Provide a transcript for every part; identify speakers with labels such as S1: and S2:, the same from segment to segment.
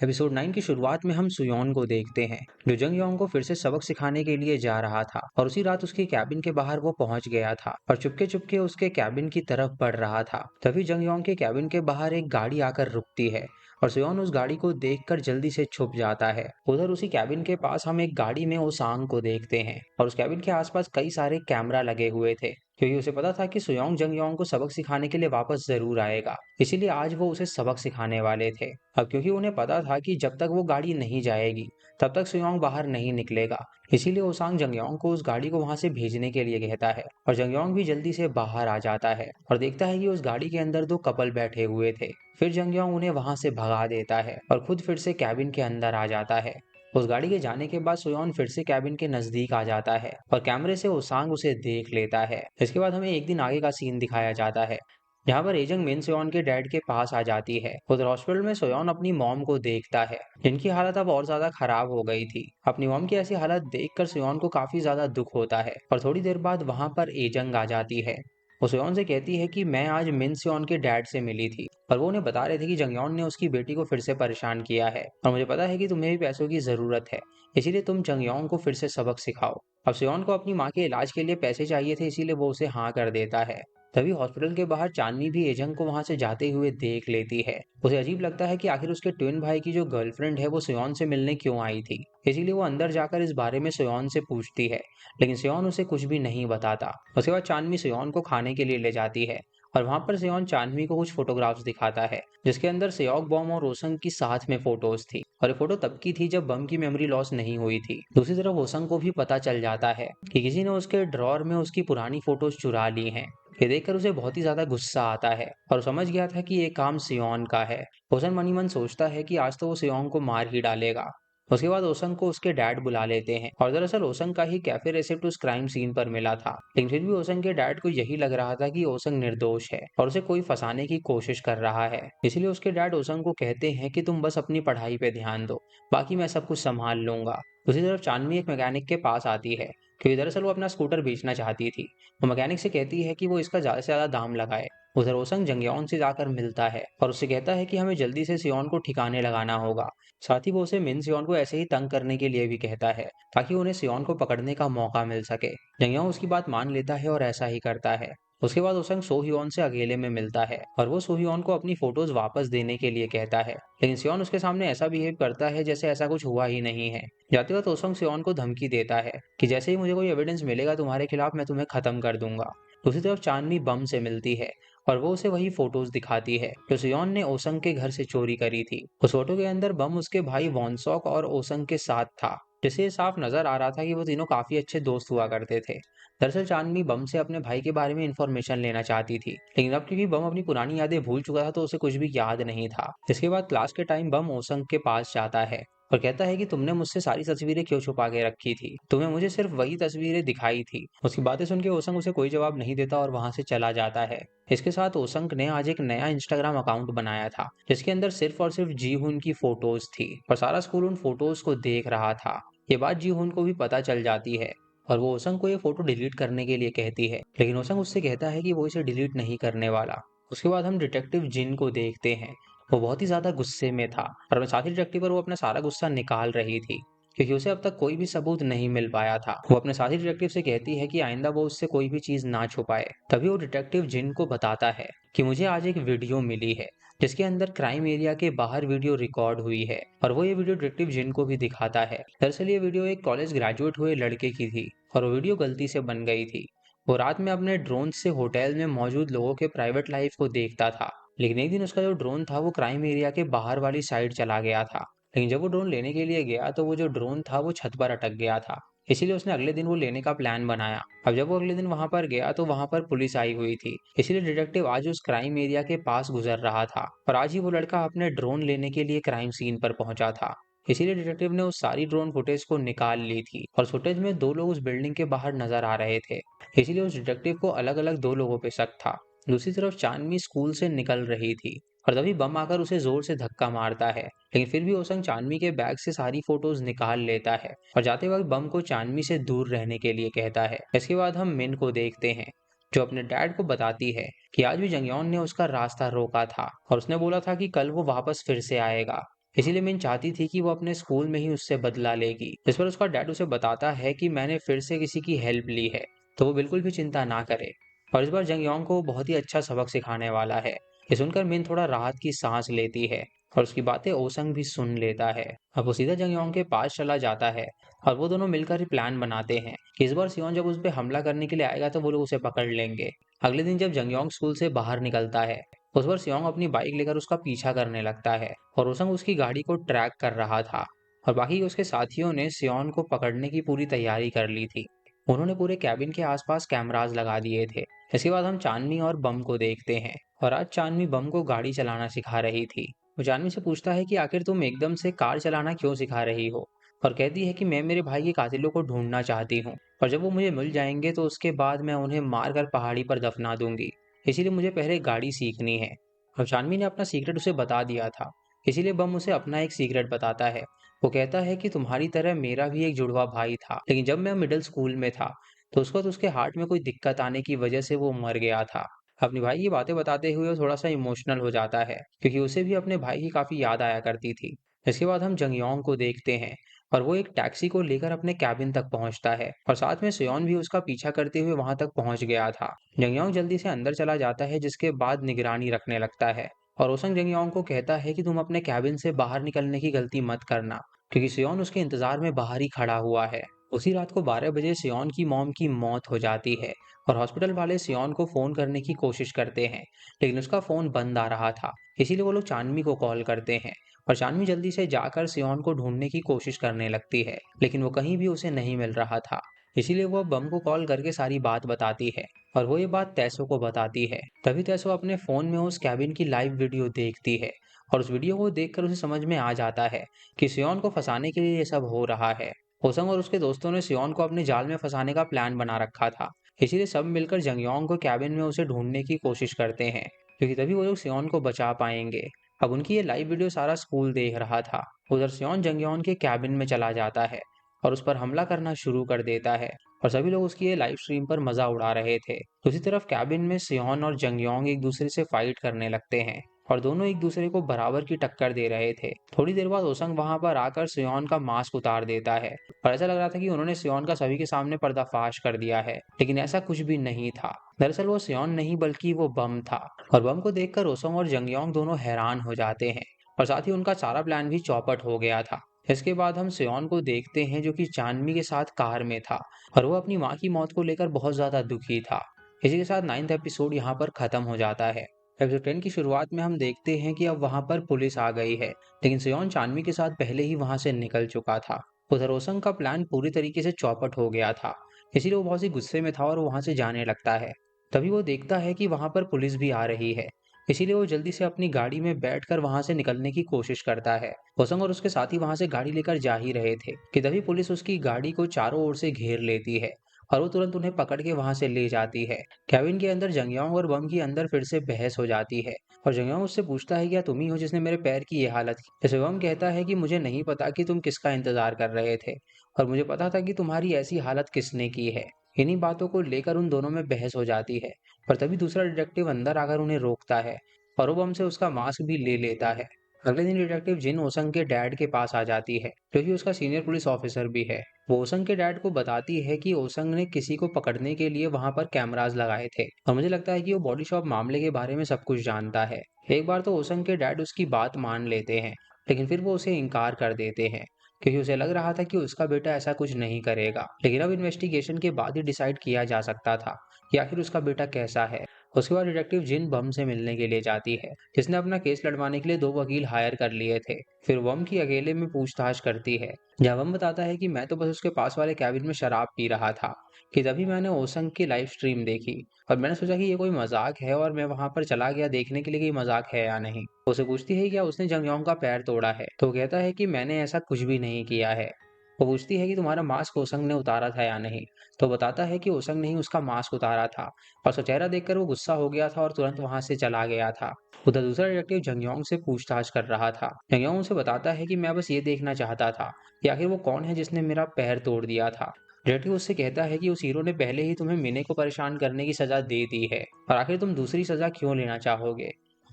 S1: Episode 9 की शुरुआत में हम सुयोन को देखते हैं जो जंग योंग को फिर से सबक सिखाने के लिए जा रहा था और उसी रात उसकी कैबिन के बाहर वो पहुंच गया था और चुपके चुपके उसके कैबिन की तरफ बढ़ रहा था। तभी जंग योंग के कैबिन के बाहर एक गाड़ी आकर रुकती है और सुयोन उस गाड़ी को देखकर जल्दी से छुप जाता है। उधर उसी कैबिन के पास हम एक गाड़ी में ओसांग को देखते हैं और उस कैबिन के आसपास कई सारे कैमरा लगे हुए थे क्योंकि उसे पता था कि सुयोंग जंग योंग को सबक सिखाने के लिए वापस जरूर आएगा, इसीलिए आज वो उसे सबक सिखाने वाले थे। अब क्योंकि उन्हें पता था कि जब तक वो गाड़ी नहीं जाएगी तब तक सुयोंग बाहर नहीं निकलेगा, इसीलिए ओसांग जंगयोंग को उस गाड़ी को वहां से भेजने के लिए कहता है और जंगयोंग भी जल्दी से बाहर आ जाता है और देखता है कि उस गाड़ी के अंदर दो कपल बैठे हुए थे। फिर जंगयोंग उन्हें वहां से भगा देता है और खुद फिर से कैबिन के अंदर आ जाता है। उस गाड़ी के जाने के बाद सुयोन फिर से कैबिन के नजदीक आ जाता है और कैमरे से ओसांग उसे देख लेता है। इसके बाद हमें एक दिन आगे का सीन दिखाया जाता है जहाँ पर एजंग मिन सोयोन के डैड के पास आ जाती है। उधर हॉस्पिटल में सोयोन अपनी मॉम को देखता है जिनकी हालत अब और ज्यादा खराब हो गई थी। अपनी मॉम की ऐसी हालत देखकर सोयोन को काफी ज्यादा दुख होता है और थोड़ी देर बाद वहां पर एजंग आ जाती है। वो सोयोन से कहती है कि मैं आज मिन सोयोन के डैड से मिली थी और वो उन्हें बता रहे थे कि जंगयोन ने उसकी बेटी को फिर से परेशान किया है और मुझे पता है कि तुम्हें भी पैसों की जरूरत है, इसीलिए तुम जंगयोंग को फिर से सबक सिखाओ। अब सोयोन को अपनी माँ के इलाज के लिए पैसे चाहिए थे, इसीलिए वो उसे हाँ कर देता है। तभी हॉस्पिटल के बाहर चांदनी भी एजंग को वहां से जाते हुए देख लेती है। उसे अजीब लगता है कि आखिर उसके ट्विन भाई की जो गर्लफ्रेंड है वो सोयोन से मिलने क्यों आई थी, इसीलिए वो अंदर जाकर इस बारे में सोयोन से पूछती है, लेकिन सोयोन उसे कुछ भी नहीं बताता। उसके बाद चांदनी सोयोन को खाने के लिए ले जाती है और वहां पर सेयोन चांदनी को कुछ फोटोग्राफ्स दिखाता है जिसके अंदर सेयोक बॉम और ओसंग की साथ में फोटोज थी और ये फोटो तब की थी जब बम की मेमोरी लॉस नहीं हुई थी। दूसरी तरफ ओसंग को भी पता चल जाता है कि किसी ने उसके ड्रॉर में उसकी पुरानी फोटोज चुरा ली हैं। ये देखकर उसे बहुत ही ज्यादा गुस्सा आता है और समझ गया था कि ये काम सियोन का है। ओसन मनी मन सोचता है कि आज तो वो सियोन को मार ही डालेगा। उसके बाद ओसंग को उसके डैड बुला लेते हैं और दरअसल ओसंग का ही कैफे रेसिप्ट उस क्राइम सीन पर मिला था, लेकिन फिर भी ओसंग के डैड को यही लग रहा था कि ओसंग निर्दोष है और उसे कोई फंसाने की कोशिश कर रहा है। इसलिए उसके डैड ओसंग को कहते हैं कि तुम बस अपनी पढ़ाई पे ध्यान दो, बाकी मैं सब कुछ संभाल लूंगा। दूसरी तरफ चांदनी एक मैकेनिक के पास आती है क्योंकि दरअसल वो अपना स्कूटर बेचना चाहती थी। वो मैकेनिक से कहती है कि वो इसका ज्यादा से ज्यादा दाम लगाए। उधर ओसंग जंगयोन से जाकर मिलता है और उससे कहता है कि हमें जल्दी से सियोन को ठिकाने लगाना होगा। साथ ही वो उसे मिन सियोन को ऐसे ही तंग करने के लिए भी कहता है ताकि उन्हें सियोन को पकड़ने का मौका मिल सके। जंगयों उसकी बात मान लेता है और ऐसा ही करता है। उसके बाद ओसंग सोह्योन से अकेले में मिलता है और वो सोह्योन को अपनी फोटोज वापस देने के लिए कहता है, लेकिन सियोन उसके सामने ऐसा बिहेव करता है जैसे ऐसा कुछ हुआ ही नहीं है। जाते वक्त ओसंग सियोन को धमकी देता है कि जैसे ही मुझे कोई एविडेंस मिलेगा तुम्हारे खिलाफ मैं तुम्हें खत्म कर दूंगा। दूसरी तरफ चांदनी बम से मिलती है और वो उसे वही फोटोज दिखाती है जो सियोन ने ओसंग के घर से चोरी करी थी। उस फोटो के अंदर बम उसके भाई वॉनसॉक और ओसंग के साथ था, जिससे ये साफ नजर आ रहा था कि वो तीनों काफी अच्छे दोस्त हुआ करते थे। दरअसल चांदनी बम से अपने भाई के बारे में इंफॉर्मेशन लेना चाहती थी, लेकिन अब क्योंकि बम अपनी पुरानी यादें भूल चुका था तो उसे कुछ भी याद नहीं था। इसके बाद क्लास के टाइम बम ओसंग के पास जाता है और कहता है कि तुमने मुझसे सारी तस्वीरें क्यों छुपा के रखी थी, तुम्हें मुझे सिर्फ वही तस्वीरें दिखाई थी। उसकी बातें सुन के ओसंग उसे कोई जवाब नहीं देता और वहां से चला जाता है। इसके साथ ओसंग ने आज एक नया इंस्टाग्राम अकाउंट बनाया था जिसके अंदर सिर्फ और सिर्फ जी हुन की फोटोज थी और सारा स्कूल उन फोटोज को देख रहा था। ये बात जी हुन को भी पता चल जाती है और वो ओसंग को ये फोटो डिलीट करने के लिए कहती है, लेकिन ओसंग उससे कहता है कि वो इसे डिलीट नहीं करने वाला। उसके बाद हम डिटेक्टिव जिन को देखते हैं। वो बहुत ही ज्यादा गुस्से में था और अपने साथी डिटेक्टिव पर वो अपना सारा गुस्सा निकाल रही थी क्योंकि उसे अब तक कोई भी सबूत नहीं मिल पाया था। वो अपने साथी डिटेक्टिव से कहती है कि आइंदा वो उससे कोई भी चीज ना छुपाए। तभी वो डिटेक्टिव जिन को बताता है कि मुझे आज एक वीडियो मिली है जिसके अंदर क्राइम एरिया के बाहर वीडियो रिकॉर्ड हुई है और वो ये वीडियो डिटेक्टिव जिन को भी दिखाता है। दरअसल ये वीडियो एक कॉलेज ग्रेजुएट हुए लड़के की थी और वो वीडियो गलती से बन गई थी। वो रात में अपने ड्रोन से होटल में मौजूद लोगों के प्राइवेट लाइफ को देखता था, लेकिन एक दिन उसका जो ड्रोन था वो क्राइम एरिया के बाहर वाली साइड चला गया था। लेकिन जब वो ड्रोन लेने के लिए गया तो वो जो ड्रोन था वो छत पर अटक गया था, इसीलिए उसने अगले दिन वो लेने का प्लान बनाया। अब जब वो अगले दिन वहां पर गया तो वहां पर पुलिस आई हुई थी, इसीलिए डिटेक्टिव आज उस क्राइम एरिया के पास गुजर रहा था और आज ही वो लड़का अपने ड्रोन लेने के लिए क्राइम सीन पर पहुंचा था। इसीलिए डिटेक्टिव ने उस सारी ड्रोन फुटेज को निकाल ली थी और फुटेज में दो लोग उस बिल्डिंग के बाहर नजर आ रहे थे, इसीलिए उस डिटेक्टिव को अलग अलग दो लोगों पे शक था। दूसरी तरफ चांदनी स्कूल से निकल रही थी और तभी बम आकर उसे जोर से धक्का मारता है, लेकिन फिर भी ओसंग चांदनी के बैग से सारी फोटोज निकाल लेता है और जाते वक्त बम को चांदनी से दूर रहने के लिए कहता है। इसके बाद हम मिन को देखते हैं जो अपने डैड को बताती है कि आज भी जंगयोन ने उसका रास्ता रोका था और उसने बोला था कि कल वो वापस फिर से आएगा। इसीलिए मिन चाहती थी कि वो अपने स्कूल में ही उससे बदला लेगी। इस पर उसका डैड उसे बताता है कि मैंने फिर से किसी की हेल्प ली है, तो वो बिल्कुल भी चिंता ना करे। और इस बार जंग योंग को बहुत ही अच्छा सबक सिखाने वाला है। ये सुनकर मिन थोड़ा राहत की सांस लेती है और उसकी बातें ओसंग भी सुन लेता है। अब वो सीधा जंग योंग के पास चला जाता है और वो दोनों मिलकर ही प्लान बनाते हैं कि इस बार सियोन जब उस पर हमला करने के लिए आएगा तो वो लोग उसे पकड़ लेंगे। अगले दिन जब जंग योंग स्कूल से बाहर निकलता है, उस बार सियोंग अपनी बाइक लेकर उसका पीछा करने लगता है और ओसंग उसकी गाड़ी को ट्रैक कर रहा था। और बाकी उसके साथियों ने सियोन को पकड़ने की पूरी तैयारी कर ली थी। उन्होंने पूरे कैबिन के आसपास कैमरास लगा दिए थे। इसके बाद हम चांदनी और बम को देखते हैं और आज चांदनी बम को गाड़ी चलाना सिखा रही थी। वो चांदनी से पूछता है कि आखिर तुम एकदम से कार चलाना क्यों सिखा रही हो, और कहती है कि मैं मेरे भाई के कातिलों को ढूंढना चाहती हूँ और जब वो मुझे मिल जाएंगे तो उसके बाद मैं उन्हें मारकर पहाड़ी पर दफना दूंगी। इसीलिए मुझे पहले गाड़ी सीखनी है। और शानवी ने अपना सीक्रेट उसे बता दिया था, इसीलिए बम उसे अपना एक सीक्रेट बताता है। वो कहता है कि तुम्हारी तरह मेरा भी एक जुड़वा भाई था, लेकिन जब मैं मिडिल स्कूल में था तो उसको उसके हार्ट में कोई दिक्कत आने की वजह से वो मर गया था। अपने भाई की बातें बताते हुए वो थोड़ा सा इमोशनल हो जाता है क्योंकि उसे भी अपने भाई की काफी याद आया करती थी। इसके बाद हम जंगयोंग को देखते हैं और वो एक टैक्सी को लेकर अपने कैबिन तक पहुंचता है और साथ में सियोन भी उसका पीछा करते हुए वहां तक पहुंच गया था। जंगयोंग जल्दी से अंदर चला जाता है जिसके बाद निगरानी रखने लगता है और ओसंग जंगयोंग को कहता है कि तुम अपने कैबिन से बाहर निकलने की गलती मत करना, क्योंकि सियोन उसके इंतजार में बाहर ही खड़ा हुआ है। उसी रात को 12 बजे सियोन की मॉम की मौत हो जाती है और हॉस्पिटल वाले सियोन को फोन करने की कोशिश करते हैं, लेकिन उसका फोन बंद आ रहा था। इसीलिए वो लोग चांदनी को कॉल करते हैं और चांदनी जल्दी से जाकर सियोन को ढूंढने की कोशिश करने लगती है, लेकिन वो कहीं भी उसे नहीं मिल रहा था। इसीलिए वो बम को कॉल करके सारी बात बताती है और वो ये बात तैसो को बताती है। तभी तैसो अपने फोन में उस कैबिन की लाइव वीडियो देखती है और उस वीडियो को देखकर उसे समझ में आ जाता है कि सियोन को फंसाने के लिए ये सब हो रहा है। होसंग और उसके दोस्तों ने सियोन को अपने जाल में फंसाने का प्लान बना रखा था। इसीलिए सब मिलकर जंगयोंग को कैबिन में उसे ढूंढने की कोशिश करते हैं, क्योंकि तभी वो लोग सियोन को बचा पाएंगे। अब उनकी ये लाइव वीडियो सारा स्कूल देख रहा था। उधर सियोन जंगयोंग के कैबिन में चला जाता है और उस पर हमला करना शुरू कर देता है और सभी लोग उसकी ये लाइव स्ट्रीम पर मजा उड़ा रहे थे। दूसरी तरफ कैबिन में सियोन और जंगयोंग एक दूसरे से फाइट करने लगते हैं और दोनों एक दूसरे को बराबर की टक्कर दे रहे थे। थोड़ी देर बाद ओसंग वहां पर आकर सियोन का मास्क उतार देता है और ऐसा लग रहा था कि उन्होंने सियोन का सभी के सामने पर्दाफाश कर दिया है, लेकिन ऐसा कुछ भी नहीं था। दरअसल वो सियोन नहीं बल्कि वो बम था। और बम को देखकर ओसंग और जंगयोंग दोनों हैरान हो जाते हैं और साथ ही उनका सारा प्लान भी चौपट हो गया था। इसके बाद हम सियोन को देखते हैं जो कि चांदनी के साथ कार में था और वो अपनी माँ की मौत को लेकर बहुत ज्यादा दुखी था। इसी के साथ 9th एपिसोड यहाँ पर खत्म हो जाता है। एपिसोड 10 की शुरुआत में हम देखते हैं कि अब वहां पर पुलिस आ गई है, लेकिन सियोन चांदनी के साथ पहले ही वहां से निकल चुका था। उधर ओसंग का प्लान पूरी तरीके से चौपट हो गया था, इसीलिए वो बहुत ही गुस्से में था और वहां से जाने लगता है। तभी वो देखता है कि वहां पर पुलिस भी आ रही है, इसीलिए वो जल्दी से अपनी गाड़ी में बैठकर वहां से निकलने की कोशिश करता है। ओसंग और उसके साथी वहां से गाड़ी लेकर जा ही रहे थे कि तभी पुलिस उसकी गाड़ी को चारों ओर से घेर लेती है और वो तुरंत उन्हें पकड़ के वहां से ले जाती है। केविन के अंदर जंगयोंग और बम की अंदर फिर से बहस हो जाती है और जंगयोंग उससे पूछता है क्या तुम ही हो जिसने मेरे पैर की ये हालत की। जैसे बम कहता है कि मुझे नहीं पता कि तुम किसका इंतजार कर रहे थे और मुझे पता था कि तुम्हारी ऐसी हालत किसने की है। इन्हीं बातों को लेकर उन दोनों में बहस हो जाती है, पर तभी दूसरा डिटेक्टिव अंदर आकर उन्हें रोकता है और वो हमसे उसका मास्क भी ले लेता है। अगले दिन डिटेक्टिव जिन ओसंग के डैड के पास आ जाती है, जो कि उसका सीनियर पुलिस ऑफिसर भी है। वो ओसंग के डैड को बताती है कि ओसंग ने किसी को पकड़ने के लिए वहां पर कैमरास लगाए थे और मुझे लगता है कि वो बॉडी शॉप मामले के बारे में सब कुछ जानता है। एक बार तो ओसंग के डैड उसकी बात मान लेते हैं, लेकिन फिर वो उसे इनकार कर देते हैं क्योंकि उसे लग रहा था कि उसका बेटा ऐसा कुछ नहीं करेगा। लेकिन अब इन्वेस्टिगेशन के बाद ही डिसाइड किया जा सकता था कि आखिर उसका बेटा कैसा है। उसके बाद डिटेक्टिव जिन बम से मिलने के लिए जाती है, जिसने अपना केस लड़वाने के लिए 2 वकील हायर कर लिए थे। फिर वम की अकेले में पूछताछ करती है, जहाँ वम बताता है कि मैं तो बस उसके पास वाले कैबिन में शराब पी रहा था कि तभी मैंने ओसंग की लाइव स्ट्रीम देखी और मैंने सोचा कि ये कोई मजाक है और मैं वहां पर चला गया देखने के लिए कि ये मजाक है या नहीं। उसे पूछती है क्या उसने जंगयोंग का पैर तोड़ा है, तो वो कहता है कि मैंने ऐसा कुछ भी नहीं किया है। वो पूछती है कि तुम्हारा मास्क ओसंग ने उतारा था या नहीं, तो बताता है कि ओसंग ने ही उसका मास्क उतारा था और उसका चेहरा देखकर वो गुस्सा हो गया था और तुरंत वहां से चला गया था। उधर दूसरा डिटेक्टिव जंगयोंग से पूछताछ कर रहा था। जंगयोंग उसे बताता है कि मैं बस ये देखना चाहता था कि आखिर वो कौन है जिसने मेरा पैर तोड़ दिया था। डिटेक्टिव उससे कहता है कि उस हीरो ने पहले ही तुम्हें मिने को परेशान करने की सजा दे दी है और आखिर तुम दूसरी सजा क्यों लेना चाहोगे।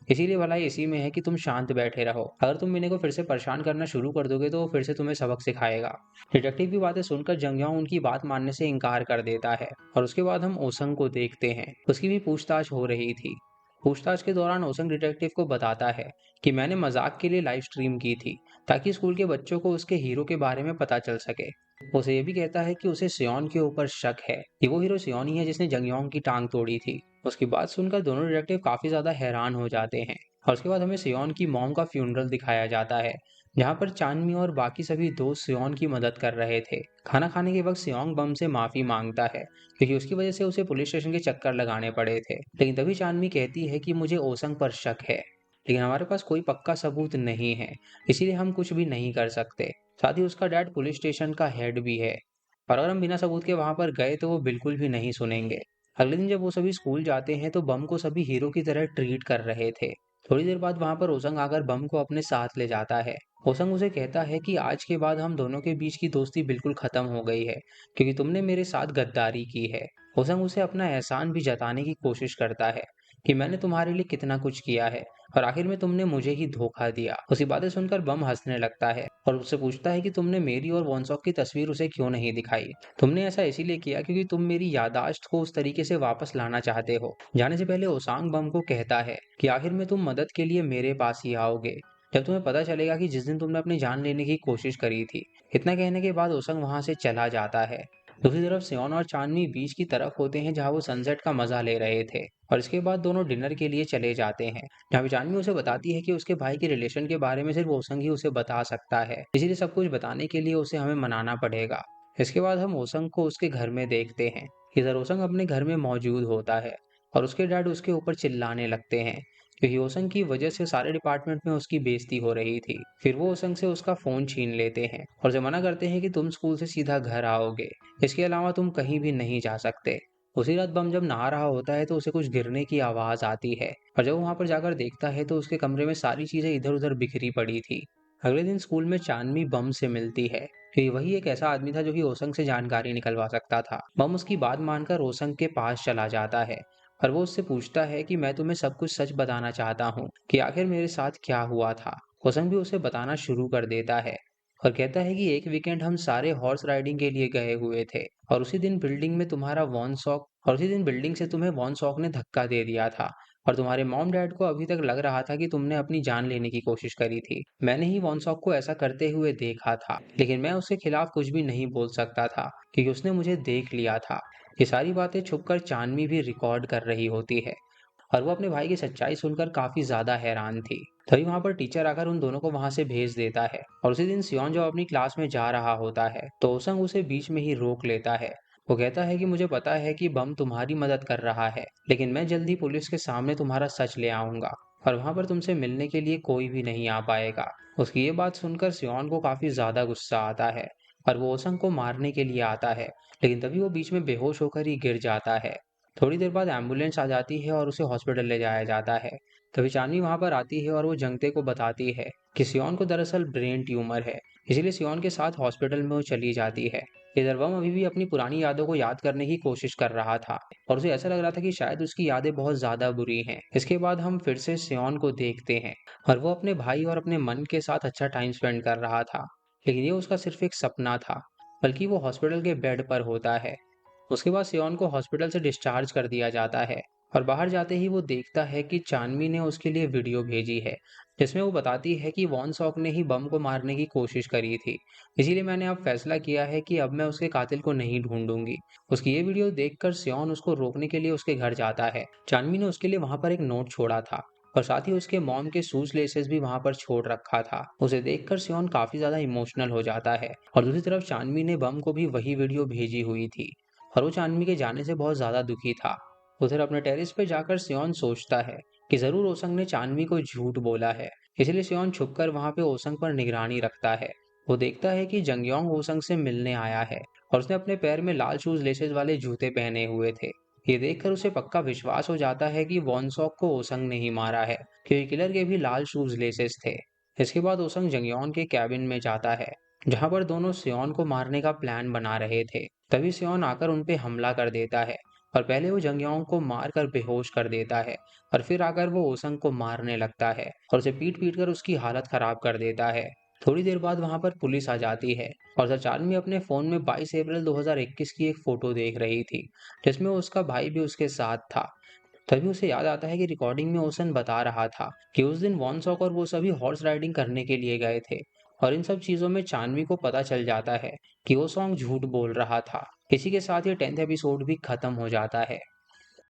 S1: इसीलिए भलाई इसी में है कि तुम शांत बैठे रहो। अगर तुम मीने को फिर से परेशान करना शुरू कर दोगे तो वो फिर से तुम्हें सबक सिखाएगा। डिटेक्टिव की बातें सुनकर जंगयोंग उनकी बात मानने से इनकार कर देता है और उसके बाद हम ओसंग को देखते हैं। उसकी भी पूछताछ हो रही थी। पूछताछ के दौरान ओसंग डिटेक्टिव को बताता है कि मैंने मजाक के लिए लाइव स्ट्रीम की थी ताकि स्कूल के बच्चों को उसके हीरो के बारे में पता चल सके। उसे ये भी कहता है कि उसे सियोन के ऊपर शक है कि वो हीरो सियोन ही है जिसने जंगयोंग की टांग तोड़ी थी। उसकी बात सुनकर दोनों डिटेक्टिव काफी ज्यादा हैरान हो जाते हैं और उसके बाद हमें सियोन की मॉम का फ्यूनरल दिखाया जाता है जहाँ पर चांदमी और बाकी सभी दोस्त सियोन की मदद कर रहे थे। खाना खाने के वक्त सियोंग बम से माफी मांगता है क्योंकि उसकी वजह से उसे पुलिस स्टेशन के चक्कर लगाने पड़े थे। लेकिन तभी चांदमी कहती है कि मुझे ओसंग पर शक है लेकिन हमारे पास कोई पक्का सबूत नहीं है, इसीलिए हम कुछ भी नहीं कर सकते। साथ ही उसका डैड पुलिस स्टेशन का हेड भी है और अगर हम बिना सबूत के वहां पर गए तो वो बिल्कुल भी नहीं सुनेंगे। अगले दिन जब वो सभी स्कूल जाते हैं तो बम को सभी हीरो की तरह ट्रीट कर रहे थे। थोड़ी देर बाद वहां पर ओसंग आकर बम को अपने साथ ले जाता है। ओसंग उसे कहता है कि आज के बाद हम दोनों के बीच की दोस्ती बिल्कुल खत्म हो गई है क्योंकि तुमने मेरे साथ गद्दारी की है। ओसंग उसे अपना एहसान भी जताने की कोशिश करता है कि मैंने तुम्हारे लिए कितना कुछ किया है और आखिर में तुमने मुझे ही धोखा दिया। उसकी बातें सुनकर बम हंसने लगता है और उससे पूछता है कि तुमने मेरी और वॉनसॉक की तस्वीर उसे क्यों नहीं दिखाई। तुमने ऐसा इसीलिए किया क्योंकि तुम मेरी यादाश्त को उस तरीके से वापस लाना चाहते हो। जाने से पहले ओसांग बम को कहता है कि आखिर में तुम मदद के लिए मेरे पास ही आओगे जब तुम्हें पता चलेगा कि जिस दिन तुमने अपनी जान लेने की कोशिश करी थी। इतना कहने के बाद ओसंग वहां से चला जाता है। दूसरी तरफ सियोन और चांदनी बीच की तरफ होते हैं जहां वो सनसेट का मजा ले रहे थे और इसके बाद दोनों डिनर के लिए चले जाते हैं जहाँ पे चांदनी उसे बताती है कि उसके भाई के रिलेशन के बारे में सिर्फ ओसंग ही उसे बता सकता है, इसीलिए सब कुछ बताने के लिए उसे हमें मनाना पड़ेगा। इसके बाद हम ओसंग को उसके घर में देखते हैं। इधर ओसंग अपने घर में मौजूद होता है और उसके डैड उसके ऊपर चिल्लाने लगते हैं क्योंकि ओसंग की वजह से सारे डिपार्टमेंट में उसकी बेइज्जती हो रही थी। फिर वो ओसंग से उसका फोन छीन लेते हैं और उसे मना करते हैं कि तुम स्कूल से सीधा घर आओगे, इसके अलावा तुम कहीं भी नहीं जा सकते। उसी रात बम जब नहा रहा होता है तो उसे कुछ गिरने की आवाज आती है और जब वो वहां पर जाकर देखता है तो उसके कमरे में सारी चीजें इधर उधर बिखरी पड़ी थी। अगले दिन स्कूल में चांदनी बम से मिलती है क्योंकि वही एक ऐसा आदमी था जो कि ओसंग से जानकारी निकलवा सकता था। बम उसकी बात मानकर ओसंग के पास चला जाता है और वो उससे पूछता है कि मैं तुम्हें सब कुछ सच बताना चाहता हूँ कि आखिर मेरे साथ क्या हुआ था। ओसंग भी उसे बताना शुरू कर देता है और कहता है कि एक वीकेंड हम सारे हॉर्स राइडिंग के लिए गए हुए थे और उसी दिन बिल्डिंग से तुम्हें वॉन सॉक ने धक्का दे दिया था और तुम्हारे मॉम डैड को अभी तक लग रहा था कि तुमने अपनी जान लेने की कोशिश करी थी। मैंने ही वॉन सॉक को ऐसा करते हुए देखा था लेकिन मैं उसके खिलाफ कुछ भी नहीं बोल सकता था क्योंकि उसने मुझे देख लिया था। ये सारी बातें छुपकर चांदनी भी रिकॉर्ड कर रही होती है और वो अपने भाई की सच्चाई सुनकर काफी ज्यादा हैरान थी। तभी वहां पर टीचर आकर उन दोनों को वहां से भेज देता है और उसी दिन सियोन जब अपनी क्लास में जा रहा होता है तो ओसंग उसे बीच में ही रोक लेता है। वो कहता है कि मुझे पता है कि बम तुम्हारी मदद कर रहा है लेकिन मैं जल्दी पुलिस के सामने तुम्हारा सच ले आऊंगा और वहां पर तुमसे मिलने के लिए कोई भी नहीं आ पाएगा। उसकी ये बात सुनकर सियोन को काफी ज्यादा गुस्सा आता है और वो ओसंग को मारने के लिए आता है लेकिन तभी वो बीच में बेहोश होकर ही गिर जाता है। थोड़ी देर बाद एम्बुलेंस आ जाती है और उसे हॉस्पिटल ले जाया जाता है। तभी चांदनी वहां पर आती है और वो जंगते को बताती है कि सियोन को दरअसल ब्रेन ट्यूमर है, इसीलिए सियोन के साथ हॉस्पिटल में वो चली जाती है। इधर वम अभी भी अपनी पुरानी यादों को याद करने की कोशिश कर रहा था और उसे ऐसा लग रहा था कि शायद उसकी यादें बहुत ज्यादा बुरी हैं। इसके बाद हम फिर से सियोन को देखते हैं और वो अपने भाई और अपने मन के साथ अच्छा टाइम स्पेंड कर रहा था लेकिन ये उसका सिर्फ एक सपना था, बल्कि वो हॉस्पिटल के बेड पर होता है। उसके बाद सियोन को हॉस्पिटल से डिस्चार्ज कर दिया जाता है और बाहर जाते ही वो देखता है कि चांदनी ने उसके लिए वीडियो भेजी है जिसमें वो बताती है कि वॉन सॉक ने ही बम को मारने की कोशिश करी थी, इसीलिए मैंने अब फैसला किया है कि अब मैं उसके कातिल को नहीं ढूंढूंगी। उसकी ये वीडियो देखकर सियोन उसको रोकने के लिए उसके घर जाता है। चांदनी ने उसके लिए वहां पर एक नोट छोड़ा था और साथ ही उसके मॉम के शूज लेसेस भी वहां पर छोड़ रखा था। उसे देखकर सियोन काफी ज्यादा इमोशनल हो जाता है और दूसरी तरफ चांदनी ने बम को भी वही वीडियो भेजी हुई थी और वो चांदनी के जाने से बहुत ज्यादा दुखी था। उधर अपने टेरेस पे जाकर सियोन सोचता है कि जरूर ओसंग ने चांदनी को झूठ बोला है, इसलिए सियोन छुपकर वहां पे ओसंग पर निगरानी रखता है। वो देखता है कि जंगयोंग ओसंग से मिलने आया है और उसने अपने पैर में लाल शूज लेसेस वाले जूते पहने हुए थे। ये देखकर उसे पक्का विश्वास हो जाता है कि वॉनसॉक को ओसंग ने ही मारा है क्योंकि किलर के भी लाल शूज लेसेस थे। इसके बाद ओसंग जंगयोंग के कैबिन में जाता है जहां पर दोनों सियोन को मारने का प्लान बना रहे थे। तभी सियोन आकर उन पे हमला कर देता है और पहले वो जंगयोंग को मारकर बेहोश कर देता है और फिर आकर वो ओसंग को मारने लगता है और उसे पीट-पीट कर उसकी हालत खराब कर देता है। थोड़ी देर बाद वहां पर पुलिस आ जाती है और सचानवी अपने फोन में 22 अप्रैल 2021 की एक फोटो देख रही थी जिसमें उसका भाई भी उसके साथ था। तभी उसे याद आता है कि रिकॉर्डिंग में ओसन बता रहा था कि उस दिन वॉन और वो सभी हॉर्स राइडिंग करने के लिए गए थे। और इन सब चीजों में चांदवी को पता चल जाता है कि वो सॉन्ग झूठ बोल रहा था। इसी के साथ ये 10th एपिसोड भी खत्म हो जाता है।